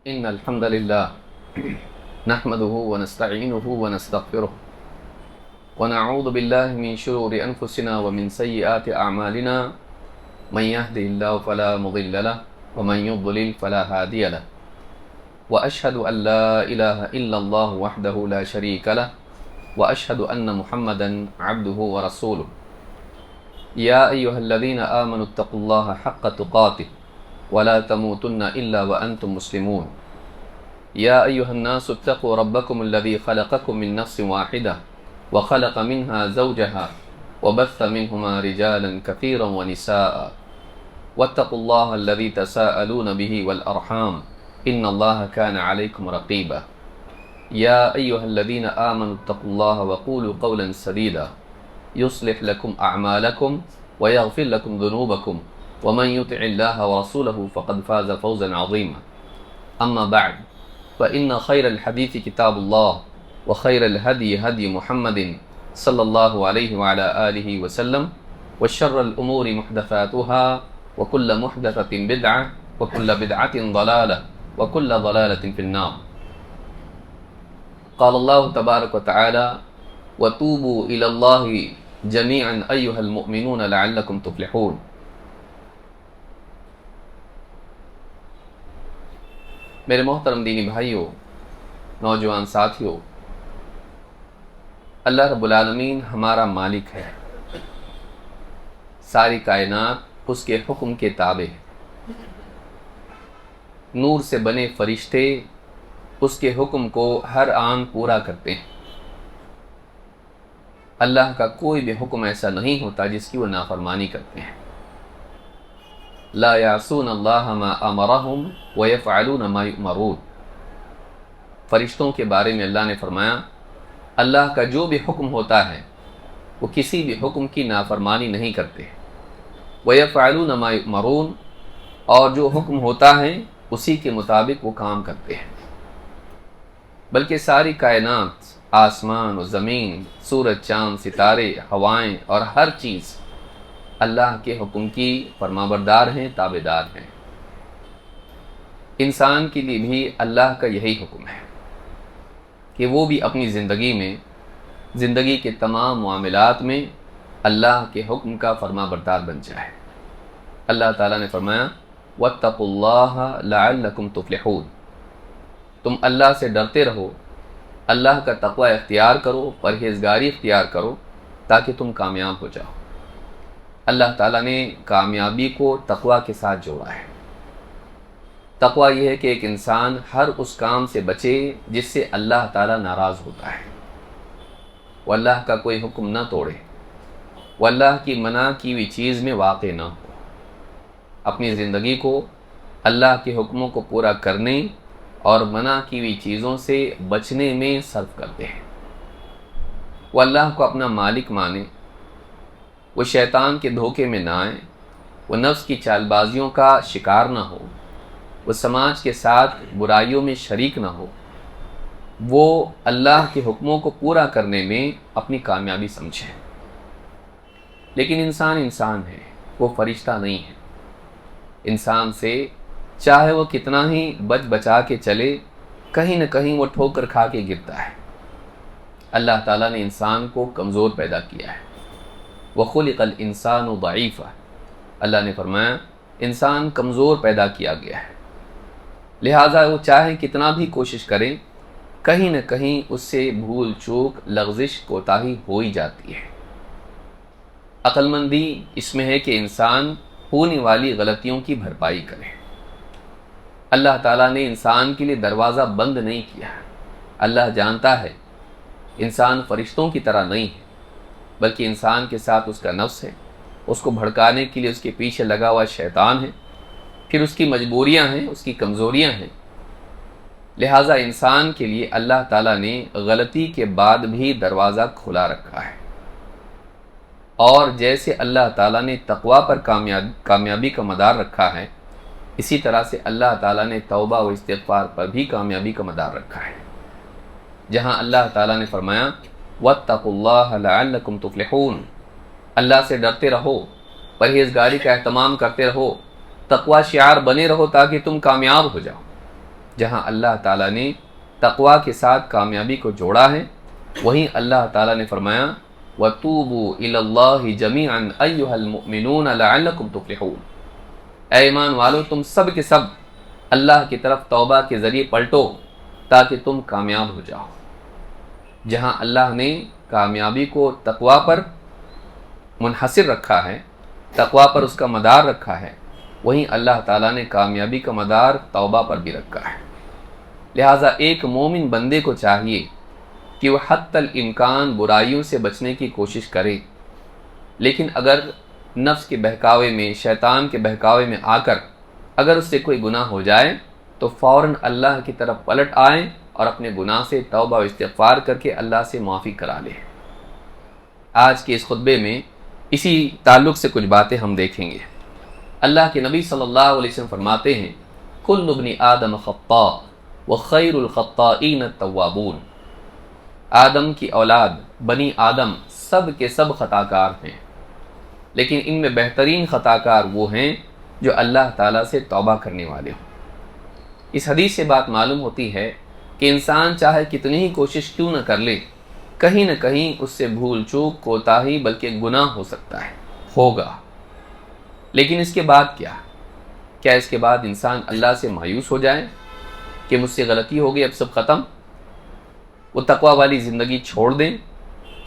إن الحمد لله نحمده ونستعينه ونستغفره ونعوذ بالله من شرور أنفسنا ومن سيئات أعمالنا من يهده الله فلا مضل له ومن يضلل فلا هادي له وأشهد أن لا إله إلا الله وحده لا شريك له وأشهد أن محمدا عبده ورسوله يا أيها الذين آمنوا اتقوا الله حق تقاته ولا تموتن إلا وأنتم مسلمون يا أيها الناس اتقوا ربكم الذي خلقكم من نفس واحدة وخلق منها زوجها وبث منهما رجالا كثيرا ونساء واتقوا الله الذي تساءلون به والأرحام إن الله كان عليكم رقيبا يا أيها الذين آمنوا اتقوا الله وقولوا قولا سديدا يصلح لكم أعمالكم ويغفر لكم ذنوبكم ومن يطع الله ورسوله فقد فاز فوزا عظيما أما بعد فإن خير الحديث كتاب الله وخير الهدي هدي محمد صلى الله عليه وعلى آله وسلم وشر الأمور محدثاتها وكل محدثة بدعة وكل بدعة ضلالة وكل ضلالة في النار قال الله تبارك وتعالى وتوبوا إلى الله جميعا أيها المؤمنون لعلكم تفلحون. میرے محترم دینی بھائیوں، نوجوان ساتھیوں، اللہ رب العالمین ہمارا مالک ہے، ساری کائنات اس کے حکم کے تابع ہے، نور سے بنے فرشتے اس کے حکم کو ہر آن پورا کرتے ہیں، اللہ کا کوئی بھی حکم ایسا نہیں ہوتا جس کی وہ نافرمانی کرتے ہیں، لا یعصون اللہ ما امرہم ویفعلون ما یؤمرون. فرشتوں کے بارے میں اللہ نے فرمایا اللہ کا جو بھی حکم ہوتا ہے وہ کسی بھی حکم کی نافرمانی نہیں کرتے، ویفعلون ما یؤمرون، اور جو حکم ہوتا ہے اسی کے مطابق وہ کام کرتے ہیں. بلکہ ساری کائنات، آسمان و زمین، سورج چاند ستارے، ہوائیں اور ہر چیز اللہ کے حکم کی فرمانبردار ہیں، تابعدار ہیں. انسان کے لیے بھی اللہ کا یہی حکم ہے کہ وہ بھی اپنی زندگی کے تمام معاملات میں اللہ کے حکم کا فرمانبردار بن جائے. اللہ تعالیٰ نے فرمایا واتقوا اللہ لعلکم تفلحون، تم اللہ سے ڈرتے رہو، اللہ کا تقوی اختیار کرو، پرہیزگاری اختیار کرو تاکہ تم کامیاب ہو جاؤ. اللہ تعالیٰ نے کامیابی کو تقوی کے ساتھ جوڑا ہے. تقوی یہ ہے کہ ایک انسان ہر اس کام سے بچے جس سے اللہ تعالیٰ ناراض ہوتا ہے، وہ اللہ کا کوئی حکم نہ توڑے، وہ اللہ کی منع کی ہوئی چیز میں واقع نہ ہو، اپنی زندگی کو اللہ کے حکموں کو پورا کرنے اور منع کی ہوئی چیزوں سے بچنے میں صرف کرتے ہیں. وہ اللہ کو اپنا مالک مانے، وہ شیطان کے دھوکے میں نہ آئے، وہ نفس کی چال بازیوں کا شکار نہ ہو، وہ سماج کے ساتھ برائیوں میں شریک نہ ہو، وہ اللہ کے حکموں کو پورا کرنے میں اپنی کامیابی سمجھے. لیکن انسان ہے، وہ فرشتہ نہیں ہے. انسان سے چاہے وہ کتنا ہی بچا کے چلے، کہیں نہ کہیں وہ ٹھوکر کھا کے گرتا ہے. اللہ تعالیٰ نے انسان کو کمزور پیدا کیا ہے. وَخُلِقَ الْإِنسَانُ ضَعِيفًا، اللہ نے فرمایا انسان کمزور پیدا کیا گیا ہے، لہٰذا وہ چاہے کتنا بھی کوشش کرے، کہیں نہ کہیں اس سے بھول چوک، لغزش، کوتاہی ہو ہی جاتی ہے. عقل مندی اس میں ہے کہ انسان ہونے والی غلطیوں کی بھرپائی کرے. اللہ تعالیٰ نے انسان کے لیے دروازہ بند نہیں کیا. اللہ جانتا ہے انسان فرشتوں کی طرح نہیں ہے، بلکہ انسان کے ساتھ اس کا نفس ہے، اس کو بھڑکانے کے لیے اس کے پیچھے لگا ہوا شیطان ہے، پھر اس کی مجبوریاں ہیں، اس کی کمزوریاں ہیں. لہٰذا انسان کے لیے اللہ تعالیٰ نے غلطی کے بعد بھی دروازہ کھلا رکھا ہے. اور جیسے اللہ تعالیٰ نے تقوی پر کامیابی کا مدار رکھا ہے، اسی طرح سے اللہ تعالیٰ نے توبہ و استغفار پر بھی کامیابی کا مدار رکھا ہے. جہاں اللہ تعالیٰ نے فرمایا واتقوا اللہ لعلکم تفلحون، اللہ سے ڈرتے رہو، پرہیزگاری کا اہتمام کرتے رہو، تقوی شعار بنے رہو تاکہ تم کامیاب ہو جاؤ. جہاں اللہ تعالیٰ نے تقوی کے ساتھ کامیابی کو جوڑا ہے، وہیں اللہ تعالیٰ نے فرمایا وَتُوبُوا إِلَى اللَّهِ جَمِيعًا أَيُّهَا الْمُؤْمِنُونَ لَعَلَّكُمْ تُفْلِحُونَ۔ اے ایمان والو، تم سب کے سب اللہ کی طرف توبہ کے ذریعے پلٹو تاکہ تم کامیاب ہو جاؤ۔ جہاں اللہ نے کامیابی کو تقوی پر منحصر رکھا ہے، تقوی پر اس کا مدار رکھا ہے، وہیں اللہ تعالیٰ نے کامیابی کا مدار توبہ پر بھی رکھا ہے۔ لہٰذا ایک مومن بندے کو چاہیے کہ وہ حتی الامکان برائیوں سے بچنے کی کوشش کرے، لیکن اگر نفس کے بہکاوے میں، شیطان کے بہکاوے میں آ کر اگر اس سے کوئی گناہ ہو جائے تو فوراً اللہ کی طرف پلٹ آئیں اور اپنے گناہ سے توبہ و استغفار کر کے اللہ سے معافی کرا لیں۔ آج کے اس خطبے میں اسی تعلق سے کچھ باتیں ہم دیکھیں گے۔ اللہ کے نبی صلی اللہ علیہ وسلم فرماتے ہیں کل ابن آدم خطاء وخیر الخطائین التوابون۔ آدم کی اولاد بنی آدم سب کے سب خطا کار ہیں، لیکن ان میں بہترین خطا کار وہ ہیں جو اللہ تعالیٰ سے توبہ کرنے والے ہوں۔ اس حدیث سے بات معلوم ہوتی ہے کہ انسان چاہے کتنی ہی کوشش کیوں نہ کر لے، کہیں نہ کہیں اس سے بھول چوک، کوتاہی، بلکہ گناہ ہو سکتا ہے، ہوگا۔ لیکن اس کے بعد کیا اس کے بعد انسان اللہ سے مایوس ہو جائے کہ مجھ سے غلطی ہو گئی، اب سب ختم؟ وہ تقوی والی زندگی چھوڑ دیں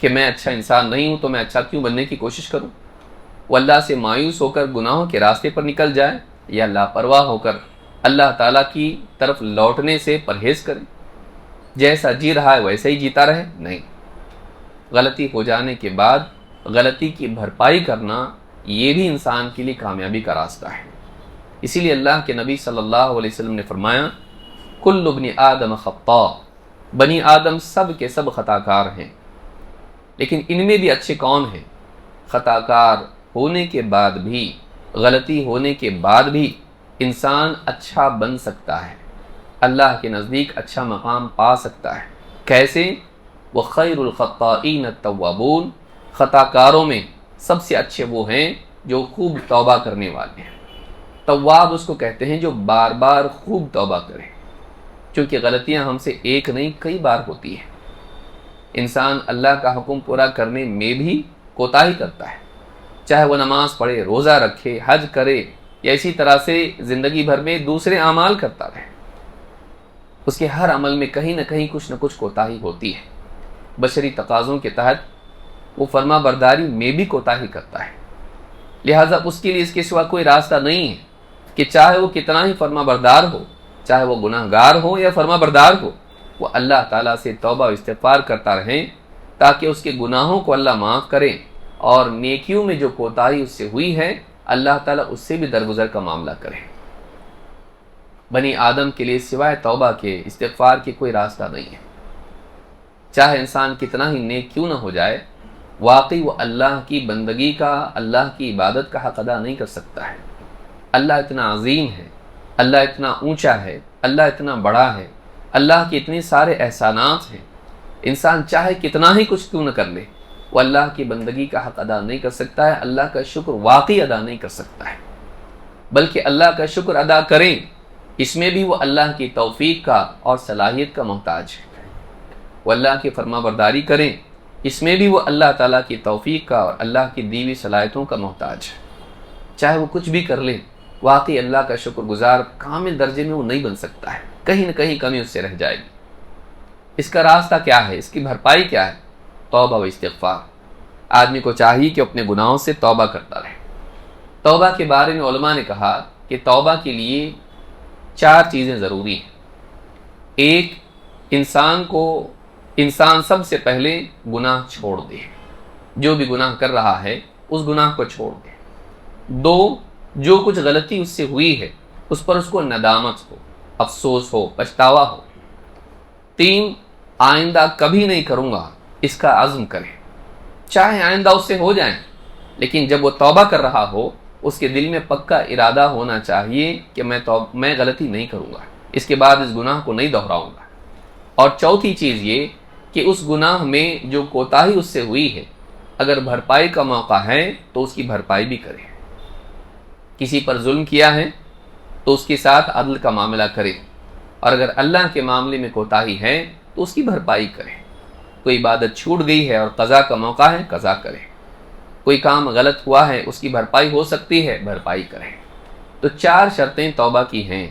کہ میں اچھا انسان نہیں ہوں تو میں اچھا کیوں بننے کی کوشش کروں؟ وہ اللہ سے مایوس ہو کر گناہوں کے راستے پر نکل جائے، یا لاپرواہ ہو کر اللہ تعالیٰ کی طرف لوٹنے سے پرہیز کرے؟ جیسا جی رہا ہے ویسے ہی جیتا رہے؟ نہیں، غلطی ہو جانے کے بعد غلطی کی بھرپائی کرنا یہ بھی انسان کے لیے کامیابی کا راستہ ہے۔ اسی لیے اللہ کے نبی صلی اللہ علیہ وسلم نے فرمایا کل ابن آدم خطاء، بنی آدم سب کے سب خطا کار ہیں، لیکن ان میں بھی اچھے کون ہیں؟ خطا کار ہونے کے بعد بھی، غلطی ہونے کے بعد بھی انسان اچھا بن سکتا ہے، اللہ کے نزدیک اچھا مقام پا سکتا ہے۔ کیسے؟ وَخَيْرُ الْخَطَّائِينَ التَّوَّابُونَ، خطا کاروں میں سب سے اچھے وہ ہیں جو خوب توبہ کرنے والے ہیں۔ تواب اس کو کہتے ہیں جو بار بار خوب توبہ کرے، چونکہ غلطیاں ہم سے ایک نہیں کئی بار ہوتی ہیں۔ انسان اللہ کا حکم پورا کرنے میں بھی کوتاہی کرتا ہے، چاہے وہ نماز پڑھے، روزہ رکھے، حج کرے، یا اسی طرح سے زندگی بھر میں دوسرے اعمال کرتا رہے، اس کے ہر عمل میں کہیں نہ کچھ کوتاہی ہوتی ہے۔ بشری تقاضوں کے تحت وہ فرما برداری میں بھی کوتاہی کرتا ہے، لہٰذا اس کے لیے اس کے سوا کوئی راستہ نہیں ہے کہ چاہے وہ کتنا ہی فرما بردار ہو، چاہے وہ گناہ گار ہو یا فرما بردار ہو، وہ اللہ تعالیٰ سے توبہ و استغفار کرتا رہے تاکہ اس کے گناہوں کو اللہ معاف کرے، اور نیکیوں میں جو کوتاہی اس سے ہوئی ہے اللہ تعالیٰ اس سے بھی درگزر کا معاملہ کرے۔ بنی آدم کے لیے سوائے توبہ کے، استغفار کے کوئی راستہ نہیں ہے۔ چاہے انسان کتنا ہی نیک کیوں نہ ہو جائے، واقعی وہ اللہ کی بندگی کا، اللہ کی عبادت کا حق ادا نہیں کر سکتا ہے۔ اللہ اتنا عظیم ہے، اللہ اتنا اونچا ہے، اللہ اتنا بڑا ہے، اللہ کے اتنے سارے احسانات ہیں، انسان چاہے کتنا ہی کچھ کیوں نہ کر لے، وہ اللہ کی بندگی کا حق ادا نہیں کر سکتا ہے، اللہ کا شکر واقعی ادا نہیں کر سکتا ہے۔ بلکہ اللہ کا شکر ادا کریں، اس میں بھی وہ اللہ کی توفیق کا اور صلاحیت کا محتاج ہے۔ وہ اللہ کی فرما برداری کریں، اس میں بھی وہ اللہ تعالیٰ کی توفیق کا اور اللہ کی دی ہوئی صلاحیتوں کا محتاج ہے۔ چاہے وہ کچھ بھی کر لے، واقعی اللہ کا شکر گزار کامل درجے میں وہ نہیں بن سکتا ہے، کہیں نہ کہیں کمی اس سے رہ جائے گی۔ اس کا راستہ کیا ہے؟ اس کی بھرپائی کیا ہے؟ توبہ و استغفار۔ آدمی کو چاہیے کہ اپنے گناہوں سے توبہ کرتا رہے۔ توبہ کے بارے میں علماء نے کہا کہ توبہ کے لیے 4 چیزیں ضروری ہیں۔ ایک، انسان سب سے پہلے گناہ چھوڑ دے، جو بھی گناہ کر رہا ہے اس گناہ کو چھوڑ دے۔ 2، جو کچھ غلطی اس سے ہوئی ہے اس پر اس کو ندامت ہو، افسوس ہو، پچھتاوا ہو۔ 3، آئندہ کبھی نہیں کروں گا، اس کا عزم کرے، چاہے آئندہ اس سے ہو جائیں، لیکن جب وہ توبہ کر رہا ہو اس کے دل میں پکا ارادہ ہونا چاہیے کہ میں غلطی نہیں کروں گا، اس کے بعد اس گناہ کو نہیں دہراؤں گا۔ اور چوتھی چیز یہ کہ اس گناہ میں جو کوتاہی اس سے ہوئی ہے اگر بھرپائی کا موقع ہے تو اس کی بھرپائی بھی کرے۔ کسی پر ظلم کیا ہے تو اس کے ساتھ عدل کا معاملہ کرے، اور اگر اللہ کے معاملے میں کوتاہی ہے تو اس کی بھرپائی کریں۔ کوئی عبادت چھوٹ گئی ہے اور قضا کا موقع ہے، قضا کریں۔ کوئی کام غلط ہوا ہے، اس کی بھرپائی ہو سکتی ہے، بھرپائی کریں۔ تو 4 شرطیں توبہ کی ہیں۔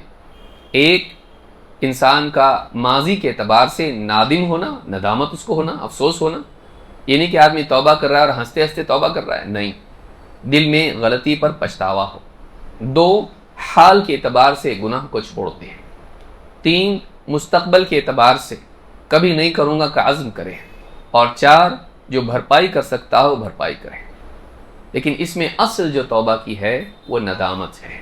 ایک، انسان کا ماضی کے اعتبار سے نادم ہونا، ندامت اس کو ہونا، افسوس ہونا۔ یہ نہیں کہ آدمی توبہ کر رہا ہے اور ہنستے ہنستے توبہ کر رہا ہے، نہیں، دل میں غلطی پر پچھتاوا ہو۔ 2، حال کے اعتبار سے گناہ کو چھوڑتے ہیں۔ 3، مستقبل کے اعتبار سے کبھی نہیں کروں گا کا عزم کرے۔ اور 4، جو بھرپائی کر سکتا ہو بھرپائی کرے۔ لیکن اس میں اصل جو توبہ کی ہے وہ ندامت ہے۔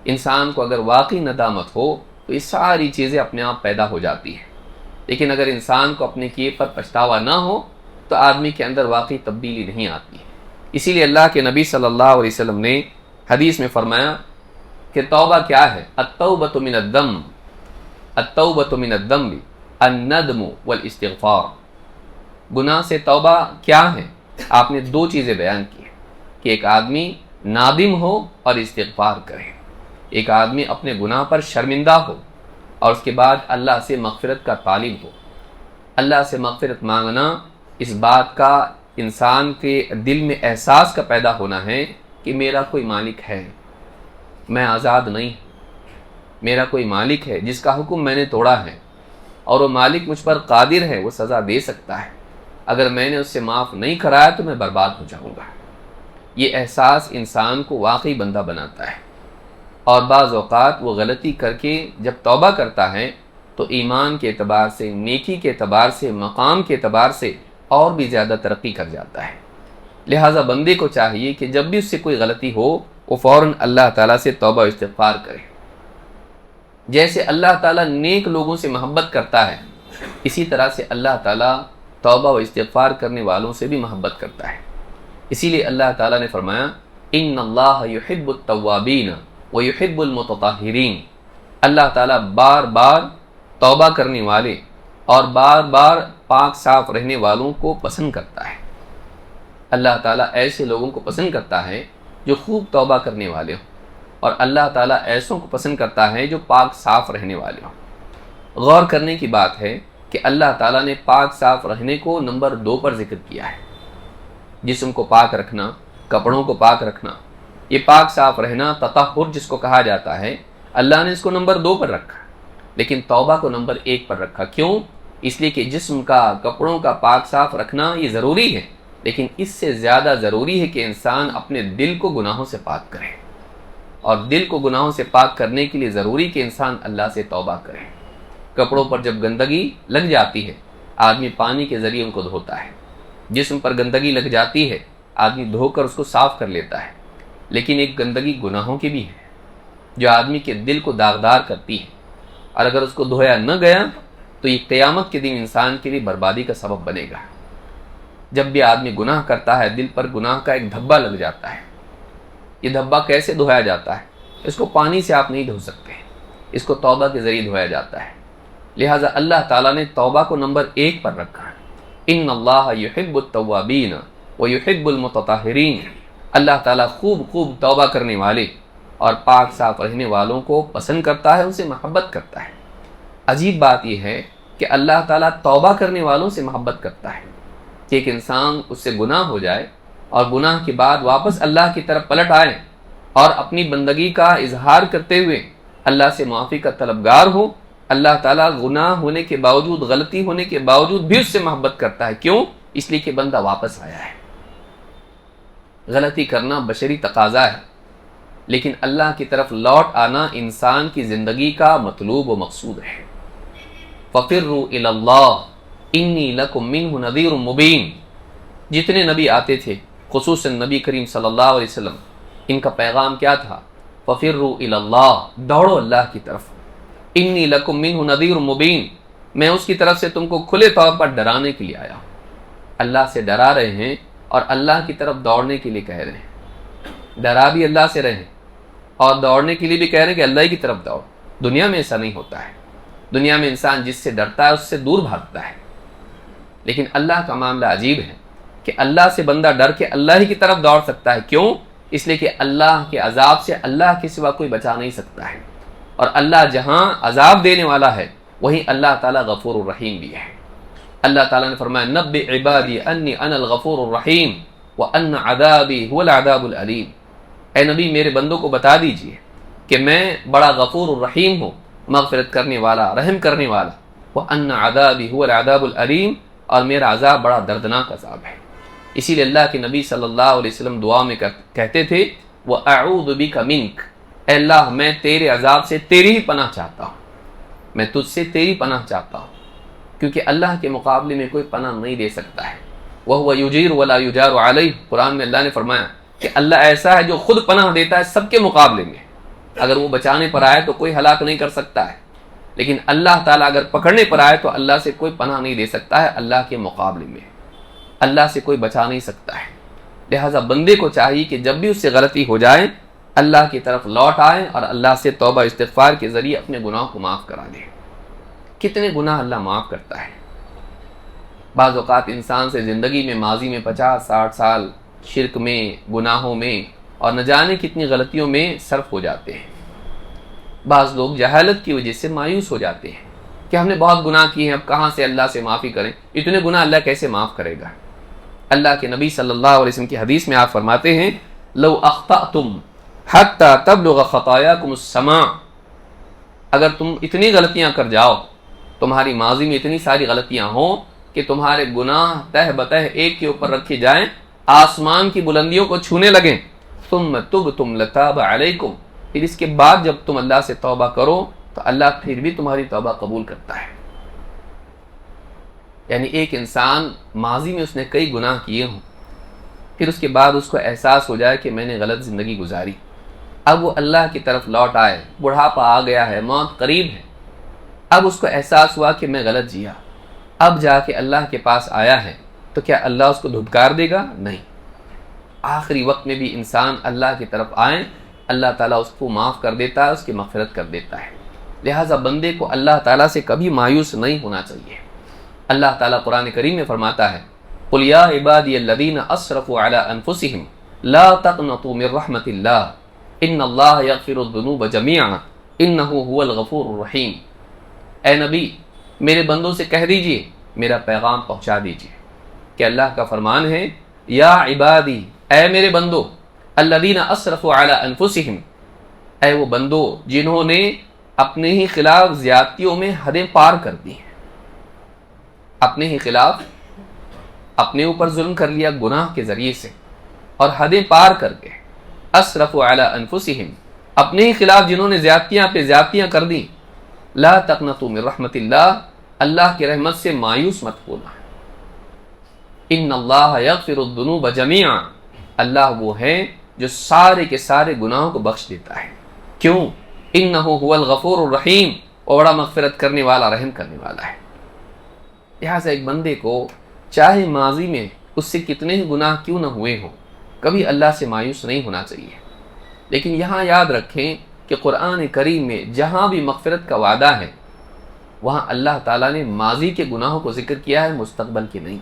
انسان کو اگر واقعی ندامت ہو تو یہ ساری چیزیں اپنے آپ پیدا ہو جاتی ہیں، لیکن اگر انسان کو اپنے کیے پر پچھتاوا نہ ہو تو آدمی کے اندر واقعی تبدیلی نہیں آتی ہے۔ اسی لیے اللہ کے نبی صلی اللہ علیہ وسلم نے حدیث میں فرمایا کہ توبہ کیا ہے؟ التوبۃ من الذنب، التوبۃ من الذنب الندم والاستغفار۔ گناہ سے توبہ کیا ہے؟ آپ نے 2 چیزیں بیان کی کہ ایک آدمی نادم ہو اور استغفار کرے، ایک آدمی اپنے گناہ پر شرمندہ ہو اور اس کے بعد اللہ سے مغفرت کا طالب ہو۔ اللہ سے مغفرت مانگنا اس بات کا انسان کے دل میں احساس کا پیدا ہونا ہے کہ میرا کوئی مالک ہے، میں آزاد نہیں، میرا کوئی مالک ہے جس کا حکم میں نے توڑا ہے، اور وہ مالک مجھ پر قادر ہے، وہ سزا دے سکتا ہے، اگر میں نے اس سے معاف نہیں کرایا تو میں برباد ہو جاؤں گا۔ یہ احساس انسان کو واقعی بندہ بناتا ہے، اور بعض اوقات وہ غلطی کر کے جب توبہ کرتا ہے تو ایمان کے اعتبار سے، نیکی کے اعتبار سے، مقام کے اعتبار سے اور بھی زیادہ ترقی کر جاتا ہے۔ لہٰذا بندے کو چاہیے کہ جب بھی اس سے کوئی غلطی ہو وہ فوراً اللہ تعالیٰ سے توبہ و استغفار کرے۔ جیسے اللہ تعالیٰ نیک لوگوں سے محبت کرتا ہے، اسی طرح سے اللہ تعالیٰ توبہ و استغفار کرنے والوں سے بھی محبت کرتا ہے۔ اسی لیے اللہ تعالیٰ نے فرمایا ان اللہ یحب التوابین ویحب المتطہرین۔ اللہ تعالیٰ بار بار توبہ کرنے والے اور بار بار پاک صاف رہنے والوں کو پسند کرتا ہے۔ اللہ تعالیٰ ایسے لوگوں کو پسند کرتا ہے جو خوب توبہ کرنے والے ہوں، اور اللہ تعالیٰ ایسوں کو پسند کرتا ہے جو پاک صاف رہنے والے ہوں۔ غور کرنے کی بات ہے کہ اللہ تعالیٰ نے پاک صاف رہنے کو نمبر 2 پر ذکر کیا ہے۔ جسم کو پاک رکھنا، کپڑوں کو پاک رکھنا، یہ پاک صاف رہنا، تطہر جس کو کہا جاتا ہے، اللہ نے اس کو نمبر 2 پر رکھا، لیکن توبہ کو نمبر 1 پر رکھا۔ کیوں؟ اس لیے کہ جسم کا، کپڑوں کا پاک صاف رکھنا یہ ضروری ہے، لیکن اس سے زیادہ ضروری ہے کہ انسان اپنے دل کو گناہوں سے پاک کرے، اور دل کو گناہوں سے پاک کرنے کے لیے ضروری کہ انسان اللہ سے توبہ کرے۔ کپڑوں پر جب گندگی لگ جاتی ہے آدمی پانی کے ذریعے ان کو دھوتا ہے، جسم پر گندگی لگ جاتی ہے آدمی دھو کر اس کو صاف کر لیتا ہے، لیکن ایک گندگی گناہوں کی بھی ہے جو آدمی کے دل کو داغدار کرتی ہے، اور اگر اس کو دھویا نہ گیا تو یہ قیامت کے دن انسان کے لیے بربادی کا سبب بنے گا۔ جب بھی آدمی گناہ کرتا ہے دل پر گناہ کا ایک دھبا لگ جاتا ہے۔ یہ دھبا کیسے دھویا جاتا ہے؟ اس کو پانی سے آپ نہیں دھو سکتے، اس کو توبہ کے ذریعے دھویا جاتا ہے۔ لہٰذا اللہ تعالیٰ نے توبہ کو نمبر 1 پر رکھا ہے۔ ان اللہ یحب التوابین ویحب المتطہرین۔ اللہ تعالیٰ خوب خوب توبہ کرنے والے اور پاک صاف رہنے والوں کو پسند کرتا ہے، ان سے محبت کرتا ہے۔ عجیب بات یہ ہے کہ اللہ تعالیٰ توبہ کرنے والوں سے محبت کرتا ہے کہ ایک انسان اس سے گناہ ہو جائے اور گناہ کے بعد واپس اللہ کی طرف پلٹ آئے اور اپنی بندگی کا اظہار کرتے ہوئے اللہ سے معافی کا طلبگار ہو۔ اللہ تعالیٰ گناہ ہونے کے باوجود، غلطی ہونے کے باوجود بھی اس سے محبت کرتا ہے۔ کیوں؟ اس لیے کہ بندہ واپس آیا ہے۔ غلطی کرنا بشری تقاضا ہے، لیکن اللہ کی طرف لوٹ آنا انسان کی زندگی کا مطلوب و مقصود ہے۔ فَفِرُّوا إِلَى اللَّهِ إِنِّي لَكُمْ مِنْهُ نَذِيرٌ مُبِينٌ۔ جتنے نبی آتے تھے، خصوصاً نبی کریم صلی اللہ علیہ وسلم، ان کا پیغام کیا تھا؟ فَفِرُّوا إِلَى اللَّهِ، دوڑو اللہ کی طرف۔ إِنِّي لَكُمْ مِنْهُ نَذِيرٌ مُبِينٌ، میں اس کی طرف سے تم کو کھلے طور پر ڈرانے کے لیے آیا ہوں۔ اللہ سے ڈرا رہے ہیں اور اللہ کی طرف دوڑنے کے لیے کہہ رہے ہیں۔ ڈرا بھی اللہ سے رہے اور دوڑنے کے لیے بھی کہہ رہے ہیں کہ اللہ کی طرف دوڑ۔ دنیا میں ایسا نہیں ہوتا ہے۔ دنیا میں انسان جس سے ڈرتا ہے اس سے دور بھاگتا ہے، لیکن اللہ کا معاملہ عجیب ہے کہ اللہ سے بندہ ڈر کے اللہ ہی کی طرف دوڑ سکتا ہے۔ کیوں؟ اس لیے کہ اللہ کے عذاب سے اللہ کے سوا کوئی بچا نہیں سکتا ہے۔ اور اللہ جہاں عذاب دینے والا ہے وہیں اللہ تعالیٰ غفور الرحیم بھی ہے۔ اللہ تعالیٰ نے فرمایا نبئ عبادی انی انا الغفور الرحیم وان عذابی هو العذاب العلیم، اے نبی میرے بندوں کو بتا دیجئے کہ میں بڑا غفور الرحیم ہوں، مغفرت کرنے والا، رحم کرنے والا، وان عذابی هو العذاب العلیم، اور میرا عذاب بڑا دردناک عذاب ہے۔ اسی لیے اللہ کے نبی صلی اللہ علیہ وسلم دعا میں کہتے تھے وَأَعُوذُ بِكَ مِنْكَ، اے اللہ میں تیرے عذاب سے تیری ہی پناہ چاہتا ہوں، میں تجھ سے تیری پناہ چاہتا ہوں، کیونکہ اللہ کے مقابلے میں کوئی پناہ نہیں دے سکتا ہے۔ وَهُوَ يُجِيرُ وَلَا يُجَارُ عَلَيْهِ، قرآن میں اللہ نے فرمایا کہ اللہ ایسا ہے جو خود پناہ دیتا ہے سب کے مقابلے میں، اگر وہ بچانے پر آئے تو کوئی ہلاک نہیں کر سکتا ہے، لیکن اللہ تعالیٰ اگر پکڑنے پر آئے تو اللہ سے کوئی پناہ نہیں دے سکتا ہے، اللہ کے مقابلے میں اللہ سے کوئی بچا نہیں سکتا ہے۔ لہٰذا بندے کو چاہیے کہ جب بھی اس سے غلطی ہو جائے اللہ کی طرف لوٹ آئے اور اللہ سے توبہ استغفار کے ذریعے اپنے گناہوں کو معاف کرا دے۔ کتنے گناہ اللہ معاف کرتا ہے۔ بعض اوقات انسان سے زندگی میں ماضی میں 50-60 سال شرک میں، گناہوں میں اور نہ جانے کتنی غلطیوں میں صرف ہو جاتے ہیں۔ بعض لوگ جہالت کی وجہ سے مایوس ہو جاتے ہیں کہ ہم نے بہت گناہ کیے ہیں، اب کہاں سے اللہ سے معافی کریں، اتنے گناہ اللہ کیسے معاف کرے گا۔ اللہ کے نبی صلی اللہ علیہ وسلم کی حدیث میں آپ فرماتے ہیں لو اخطأتم حتی تبلغ خطاياكم السماء، اگر تم اتنی غلطیاں کر جاؤ، تمہاری ماضی میں اتنی ساری غلطیاں ہوں کہ تمہارے گناہ تہ بتہ ایک کے اوپر رکھے جائیں، آسمان کی بلندیوں کو چھونے لگیں، ثم تبتم لتاب علیکم، پھر اس کے بعد جب تم اللہ سے توبہ کرو تو اللہ پھر بھی تمہاری توبہ قبول کرتا ہے۔ یعنی ایک انسان ماضی میں اس نے کئی گناہ کیے ہوں، پھر اس کے بعد اس کو احساس ہو جائے کہ میں نے غلط زندگی گزاری، اب وہ اللہ کی طرف لوٹ آئے، بڑھاپا آ گیا ہے، موت قریب ہے، اب اس کو احساس ہوا کہ میں غلط جیا، اب جا کے اللہ کے پاس آیا ہے، تو کیا اللہ اس کو دھتکار دے گا؟ نہیں۔ آخری وقت میں بھی انسان اللہ کی طرف آئے، اللہ تعالیٰ اس کو معاف کر دیتا ہے، اس کی مغفرت کر دیتا ہے۔ لہٰذا بندے کو اللہ تعالیٰ سے کبھی مایوس نہیں ہونا چاہیے۔ اللہ تعالیٰ قرآن کریم میں فرماتا ہے قُلْ يَا عِبَادِيَ الَّذِينَ أَسْرَفُوا عَلَىٰ أَنفُسِهِمْ لَا تَقْنَطُوا مِن رَحْمَةِ اللَّهِ إِنَّ اللَّهَ يَغْفِرُ الذُّنُوبَ جَمِيعًا إِنَّهُ هُوَ الْغَفُورُ الرَّحِيمُ، اے نبی میرے بندوں سے کہہ دیجئے، میرا پیغام پہنچا دیجئے کہ اللہ کا فرمان ہے یا عبادی، اے میرے بندو، الذین اسرفوا علی انفسہم، اے وہ بندو جنہوں نے اپنے ہی خلاف زیادتیوں میں حدیں پار کر دی ہیں، اپنے ہی خلاف اپنے اوپر ظلم کر لیا گناہ کے ذریعے سے اور حدیں پار کر کے، اسرفوا علی انفسہم، اپنے ہی خلاف جنہوں نے زیادتیاں پہ زیادتیاں کر دی، لا تقنطوا من رحمت اللہ، اللہ کی رحمت سے مایوس مت ہونا، ان اللہ یغفر الذنوب جميعا، اللہ وہ ہے جو سارے کے سارے گناہوں کو بخش دیتا ہے۔ کیوں؟ انہ هو الغفور الرحیم، اور بڑا مغفرت کرنے والا، رحم کرنے والا ہے۔ لہٰذا ایک بندے کو چاہے ماضی میں اس سے کتنے ہی گناہ کیوں نہ ہوئے ہوں، کبھی اللہ سے مایوس نہیں ہونا چاہیے۔ لیکن یہاں یاد رکھیں کہ قرآن کریم میں جہاں بھی مغفرت کا وعدہ ہے وہاں اللہ تعالیٰ نے ماضی کے گناہوں کو ذکر کیا ہے، مستقبل کے نہیں،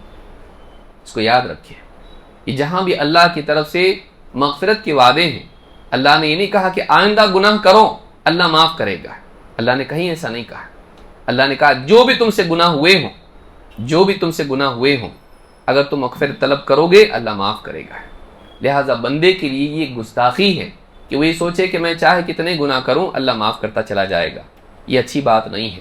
اس کو یاد رکھیں۔ کہ جہاں بھی اللہ کی طرف سے مغفرت کے وعدے ہیں، اللہ نے یہ نہیں کہا کہ آئندہ گناہ کرو اللہ معاف کرے گا، اللہ نے کہیں ایسا نہیں کہا۔ اللہ نے کہا جو بھی تم سے گناہ ہوئے ہوں، جو بھی تم سے گناہ ہوئے ہوں، اگر تم مغفرت طلب کرو گے اللہ معاف کرے گا۔ لہٰذا بندے کے لیے یہ گستاخی ہے کہ وہ یہ سوچے کہ میں چاہے کتنے گناہ کروں اللہ معاف کرتا چلا جائے گا، یہ اچھی بات نہیں ہے۔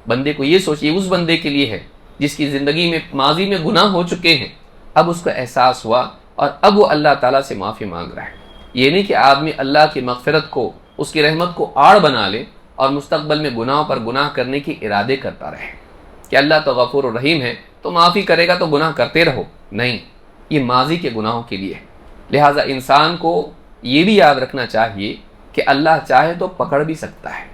بندے کو یہ سوچیے، اس بندے کے لیے ہے جس کی زندگی میں ماضی میں گناہ ہو چکے ہیں، اب اس کو احساس ہوا اور اب وہ اللہ تعالیٰ سے معافی مانگ رہا ہے۔ یہ نہیں کہ آدمی اللہ کی مغفرت کو، اس کی رحمت کو آڑ بنا لے اور مستقبل میں گناہوں پر گناہ کرنے کی ارادے کرتا رہے کہ اللہ تو غفور الرحیم ہے تو معافی کرے گا تو گناہ کرتے رہو، نہیں، یہ ماضی کے گناہوں کے لیے ہے۔ لہٰذا انسان کو یہ بھی یاد رکھنا چاہیے کہ اللہ چاہے تو پکڑ بھی سکتا ہے،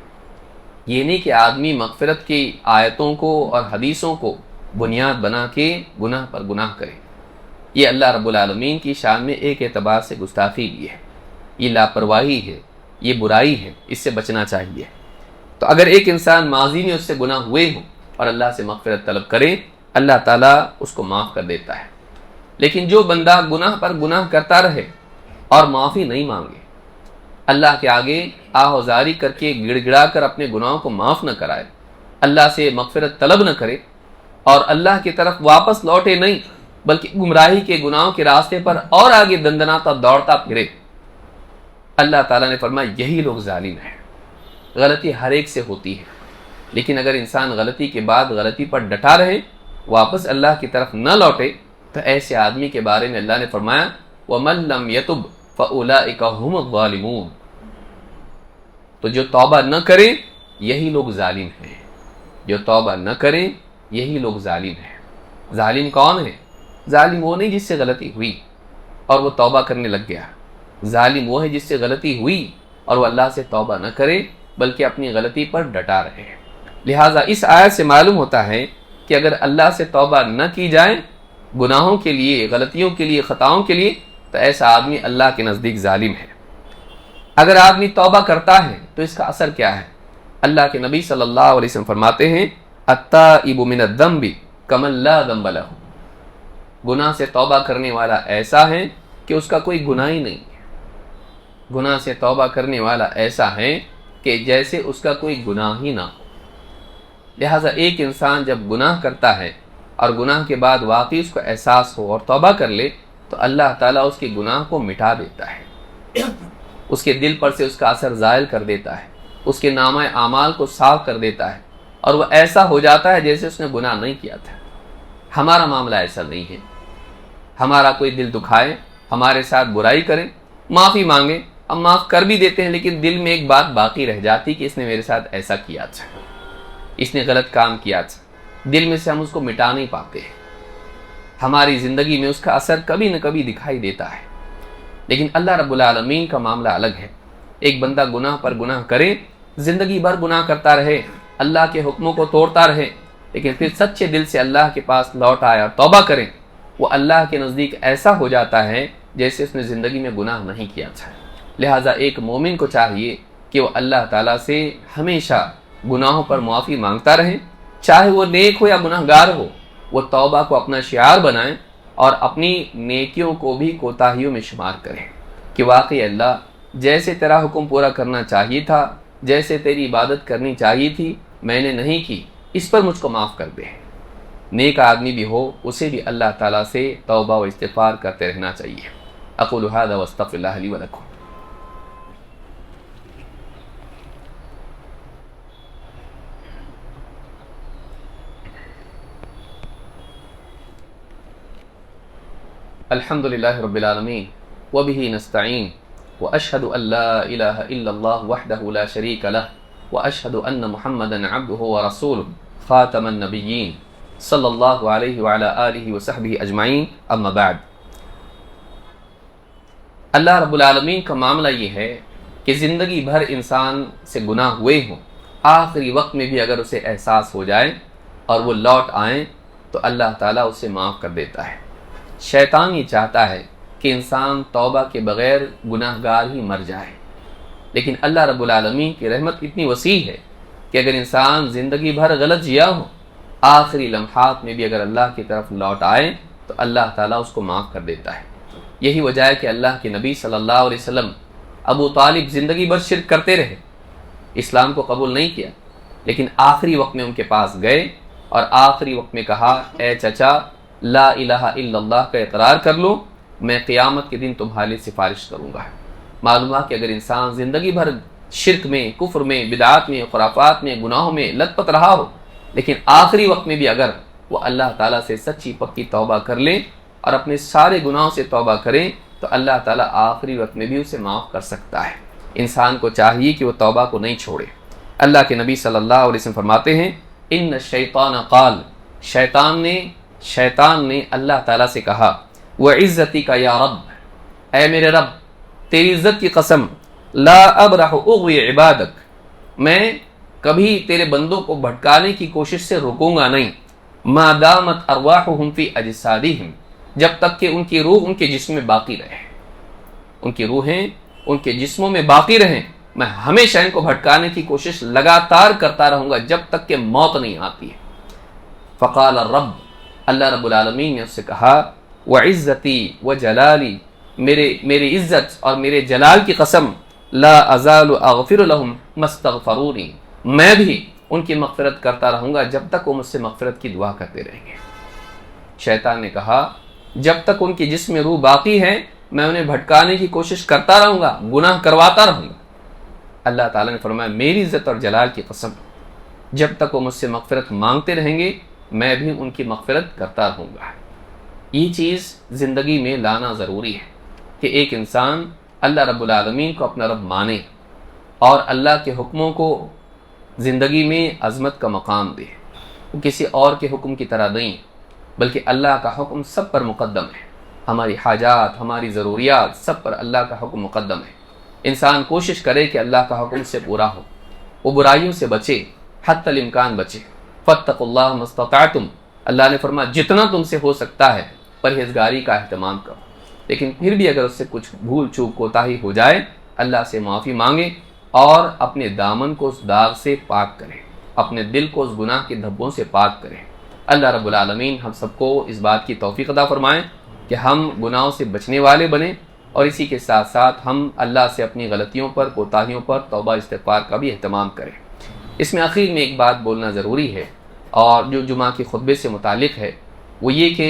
یہ نہیں کہ آدمی مغفرت کی آیتوں کو اور حدیثوں کو بنیاد بنا کے گناہ پر گناہ کرے۔ یہ اللہ رب العالمین کی شان میں ایک اعتبار سے گستاخی بھی ہے، یہ لاپرواہی ہے، یہ برائی ہے، اس سے بچنا چاہیے۔ تو اگر ایک انسان ماضی میں اس سے گناہ ہوئے ہوں اور اللہ سے مغفرت طلب کرے، اللہ تعالیٰ اس کو معاف کر دیتا ہے۔ لیکن جو بندہ گناہ پر گناہ کرتا رہے اور معافی نہیں مانگے، اللہ کے آگے آہوزاری کر کے گڑ گڑا کر اپنے گناہوں کو معاف نہ کرائے، اللہ سے مغفرت طلب نہ کرے اور اللہ کی طرف واپس لوٹے نہیں، بلکہ گمراہی کے گناہوں کے راستے پر اور آگے دندناتا دوڑتا پھرے، اللہ تعالیٰ نے فرمایا یہی لوگ ظالم ہیں۔ غلطی ہر ایک سے ہوتی ہے، لیکن اگر انسان غلطی کے بعد غلطی پر ڈٹا رہے، واپس اللہ کی طرف نہ لوٹے، تو ایسے آدمی کے بارے میں اللہ نے فرمایا وَمَن لَّمْ يَتُبْ فَأُولَٰئِكَ هُمُ الظَّالِمُونَ، تو جو توبہ نہ کریں یہی لوگ ظالم ہیں، جو توبہ نہ کریں یہی لوگ ظالم ہیں۔ ظالم کون ہے؟ ظالم وہ نہیں جس سے غلطی ہوئی اور وہ توبہ کرنے لگ گیا، ظالم وہ ہے جس سے غلطی ہوئی اور وہ اللہ سے توبہ نہ کرے بلکہ اپنی غلطی پر ڈٹا رہے۔ لہٰذا اس آیت سے معلوم ہوتا ہے کہ اگر اللہ سے توبہ نہ کی جائے گناہوں کے لیے، غلطیوں کے لیے، خطاؤں کے لیے، تو ایسا آدمی اللہ کے نزدیک ظالم ہے۔ اگر آدمی توبہ کرتا ہے تو اس کا اثر کیا ہے؟ اللہ کے نبی صلی اللہ علیہ وسلم فرماتے ہیں التائب من الذنب کمن لا ذنب لہ، گناہ سے توبہ کرنے والا ایسا ہے کہ اس کا کوئی گناہ ہی نہیں ہے، گناہ سے توبہ کرنے والا ایسا ہے کہ جیسے اس کا کوئی گناہ ہی نہ ہو۔ لہٰذا ایک انسان جب گناہ کرتا ہے اور گناہ کے بعد واقعی اس کو احساس ہو اور توبہ کر لے تو اللہ تعالیٰ اس کے گناہ کو مٹا دیتا ہے، اس کے دل پر سے اس کا اثر زائل کر دیتا ہے، اس کے نامہ اعمال کو صاف کر دیتا ہے اور وہ ایسا ہو جاتا ہے جیسے اس نے گناہ نہیں کیا تھا۔ ہمارا معاملہ ایسا نہیں ہے، ہمارا کوئی دل دکھائے، ہمارے ساتھ برائی کرے، معافی مانگے، ہم معاف کر بھی دیتے ہیں، لیکن دل میں ایک بات باقی رہ جاتی کہ اس نے میرے ساتھ ایسا کیا تھا، اس نے غلط کام کیا تھا، دل میں سے ہم اس کو مٹا نہیں پاتے ہیں۔ ہماری زندگی میں اس کا اثر کبھی نہ کبھی دکھائی دیتا ہے، لیکن اللہ رب العالمین کا معاملہ الگ ہے۔ ایک بندہ گناہ پر گناہ کرے، زندگی بھر گناہ کرتا رہے، اللہ کے حکموں کو توڑتا رہے، لیکن پھر سچے دل سے اللہ کے پاس لوٹ آیا اور توبہ کرے، وہ اللہ کے نزدیک ایسا ہو جاتا ہے جیسے اس نے زندگی میں گناہ نہیں کیا تھا۔ لہٰذا ایک مومن کو چاہیے کہ وہ اللہ تعالیٰ سے ہمیشہ گناہوں پر معافی مانگتا رہے، چاہے وہ نیک ہو یا گناہ گار ہو، وہ توبہ کو اپنا شعار بنائیں اور اپنی نیکیوں کو بھی کوتاہیوں میں شمار کریں کہ واقعی اللہ جیسے تیرا حکم پورا کرنا چاہیے تھا، جیسے تیری عبادت کرنی چاہیے تھی، میں نے نہیں کی، اس پر مجھ کو معاف کر دے۔ نیک آدمی بھی ہو اسے بھی اللہ تعالیٰ سے توبہ و استغفار کرتے رہنا چاہیے۔ اقول ھذا واستغفر اللہ لی ولکم۔ الحمد للہ رب العالمین وبہ نستعین واشہد ان لا الہ الا اللہ وحدہ لا شریک لہ واشہد ان محمدا عبدہ ورسولہ خاتم النبیین صلی اللہ علیہ وعلی آلہ وصحبہ اجمعین، اما بعد۔ اللہ رب العالمین کا معاملہ یہ ہے کہ زندگی بھر انسان سے گناہ ہوئے ہوں، آخری وقت میں بھی اگر اسے احساس ہو جائے اور وہ لوٹ آئیں تو اللہ تعالیٰ اسے معاف کر دیتا ہے۔ شیطان یہ چاہتا ہے کہ انسان توبہ کے بغیر گناہ گار ہی مر جائے، لیکن اللہ رب العالمین کی رحمت اتنی وسیع ہے کہ اگر انسان زندگی بھر غلط جیا ہو، آخری لمحات میں بھی اگر اللہ کی طرف لوٹ آئے تو اللہ تعالیٰ اس کو معاف کر دیتا ہے۔ یہی وجہ ہے کہ اللہ کے نبی صلی اللہ علیہ وسلم ابو طالب زندگی بھر شرک کرتے رہے، اسلام کو قبول نہیں کیا، لیکن آخری وقت میں ان کے پاس گئے اور آخری وقت میں کہا اے چچا لا الہ الا اللہ کا اقرار کر لو، میں قیامت کے دن تمہارے لیے سفارش کروں گا۔ معلوم ہے کہ اگر انسان زندگی بھر شرک میں، کفر میں، بدعات میں، خرافات میں، گناہوں میں لت پت رہا ہو، لیکن آخری وقت میں بھی اگر وہ اللہ تعالیٰ سے سچی پکی توبہ کر لے اور اپنے سارے گناہوں سے توبہ کریں تو اللہ تعالیٰ آخری وقت میں بھی اسے معاف کر سکتا ہے۔ انسان کو چاہیے کہ وہ توبہ کو نہیں چھوڑے۔ اللہ کے نبی صلی اللہ علیہ وسلم فرماتے ہیں ان الشیطان قال، شیطان نے اللہ تعالیٰ سے کہا وعزتی کا یا رب، اے میرے رب تیری عزت کی قسم، لا ابرح اغوی عبادک، میں کبھی تیرے بندوں کو بھٹکانے کی کوشش سے رکوں گا نہیں، ما دامت ارواحهم فی اجسادہم، جب تک کہ ان کی روح ان کے جسم میں باقی رہے، ان کی روحیں ان کے جسموں میں باقی رہیں، میں ہمیشہ ان کو بھٹکانے کی کوشش لگاتار کرتا رہوں گا جب تک کہ موت نہیں آتی ہے۔ فقال الرب، اللہ رب العالمین نے اس سے کہا وعزتی وجلالی، میری عزت اور میرے جلال کی قسم، لا ازال اغفر لهم ما استغفرونی، میں بھی ان کی مغفرت کرتا رہوں گا جب تک وہ مجھ سے مغفرت کی دعا کرتے رہیں گے۔ شیطان نے کہا جب تک ان کی جسم میں روح باقی ہے میں انہیں بھٹکانے کی کوشش کرتا رہوں گا، گناہ کرواتا رہوں گا۔ اللہ تعالیٰ نے فرمایا میری عزت اور جلال کی قسم، جب تک وہ مجھ سے مغفرت مانگتے رہیں گے میں بھی ان کی مغفرت کرتا رہوں گا۔ یہ چیز زندگی میں لانا ضروری ہے کہ ایک انسان اللہ رب العالمین کو اپنا رب مانے اور اللہ کے حکموں کو زندگی میں عظمت کا مقام دے، وہ کسی اور کے حکم کی طرح نہیں بلکہ اللہ کا حکم سب پر مقدم ہے، ہماری حاجات ہماری ضروریات سب پر اللہ کا حکم مقدم ہے۔ انسان کوشش کرے کہ اللہ کا حکم سے پورا ہو، وہ برائیوں سے بچے، حتی الامکان بچے۔ فاتقوا اللہ ما استطعتم، اللہ نے فرمایا جتنا تم سے ہو سکتا ہے پرہیزگاری کا اہتمام کرو، لیکن پھر بھی اگر اس سے کچھ بھول چوک کوتاہی ہو جائے اللہ سے معافی مانگے اور اپنے دامن کو اس داغ سے پاک کرے، اپنے دل کو اس گناہ کے دھبوں سے پاک کرے۔ اللہ رب العالمین ہم سب کو اس بات کی توفیق عطا فرمائیں کہ ہم گناہوں سے بچنے والے بنیں، اور اسی کے ساتھ ساتھ ہم اللہ سے اپنی غلطیوں پر کوتاہیوں پر توبہ استغفار کا بھی اہتمام کریں۔ اس میں آخر میں ایک بات بولنا ضروری ہے اور جو جمعہ کے خطبے سے متعلق ہے وہ یہ کہ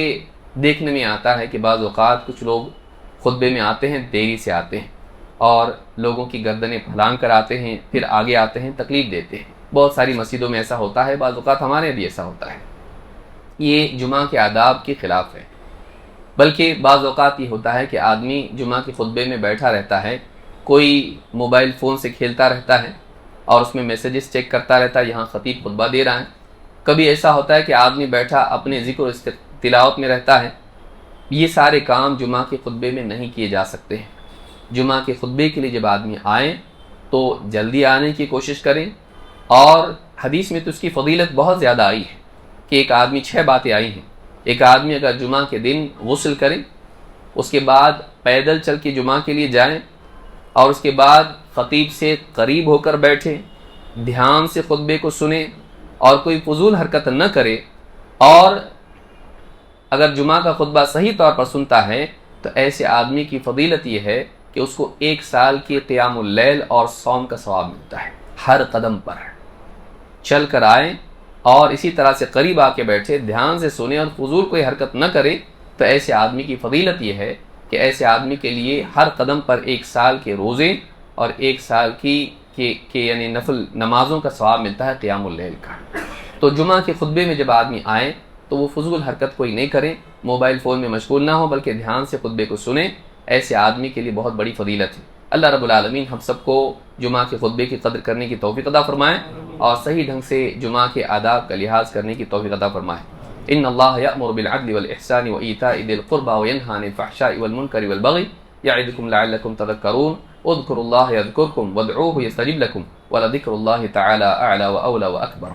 دیکھنے میں آتا ہے کہ بعض اوقات کچھ لوگ خطبے میں آتے ہیں دیری سے آتے ہیں اور لوگوں کی گردنیں پھلانگ کر آتے ہیں، پھر آگے آتے ہیں تکلیف دیتے ہیں۔ بہت ساری مسجدوں میں ایسا ہوتا ہے، بعض اوقات ہمارے بھی ایسا ہوتا ہے۔ یہ جمعہ کے آداب کے خلاف ہے، بلکہ بعض اوقات یہ ہوتا ہے کہ آدمی جمعہ کے خطبے میں بیٹھا رہتا ہے، کوئی موبائل فون سے کھیلتا رہتا ہے اور اس میں میسیجز چیک کرتا رہتا ہے، یہاں خطیب خطبہ دے رہا ہے۔ کبھی ایسا ہوتا ہے کہ آدمی بیٹھا اپنے ذکر و تلاوت میں رہتا ہے۔ یہ سارے کام جمعہ کے خطبے میں نہیں کیے جا سکتے ہیں۔ جمعہ کے خطبے کے لیے جب آدمی آئیں تو جلدی آنے کی کوشش کریں، اور حدیث میں تو اس کی فضیلت بہت زیادہ آئی ہے کہ ایک آدمی 6 باتیں آئی ہیں۔ ایک آدمی اگر جمعہ کے دن غسل کرے، اس کے بعد پیدل چل کے جمعہ کے لیے جائیں، اور اس کے بعد خطیب سے قریب ہو کر بیٹھے، دھیان سے خطبے کو سنیں اور کوئی فضول حرکت نہ کرے، اور اگر جمعہ کا خطبہ صحیح طور پر سنتا ہے تو ایسے آدمی کی فضیلت یہ ہے کہ اس کو 1 سال کی قیام اللیل اور صوم کا ثواب ملتا ہے۔ ہر قدم پر چل کر آئیں اور اسی طرح سے قریب آ کے بیٹھے، دھیان سے سنیں اور فضول کوئی حرکت نہ کرے، تو ایسے آدمی کی فضیلت یہ ہے کہ ایسے آدمی کے لیے ہر قدم پر 1 سال کے روزے اور 1 سال کی یعنی نفل نمازوں کا ثواب ملتا ہے، قیام اللیل کا۔ تو جمعہ کے خطبے میں جب آدمی آئے تو وہ فضول حرکت کوئی نہیں کرے، موبائل فون میں مشغول نہ ہو، بلکہ دھیان سے خطبے کو سنیں۔ ایسے آدمی کے لیے بہت بڑی فضیلت ہے۔ اللہ رب العالمین ہم سب کو جمعہ کے خطبے کی قدر کرنے کی توفیق عطا فرمائے اور صحیح ڈھنگ سے جمعہ کے آداب کا لحاظ کرنے کی توفیق عطا فرمائے۔ ان اللہ یأمر بالعدل والاحسان وایتاء ذی القربى وینہی عن الفحشاء والمنکر والبغی یعظکم لعلکم تذکرون اذکروا اللہ یذکرکم وادعوہ یستجب لکم ولذکر اللہ تعالی اعلی واولی واکبر۔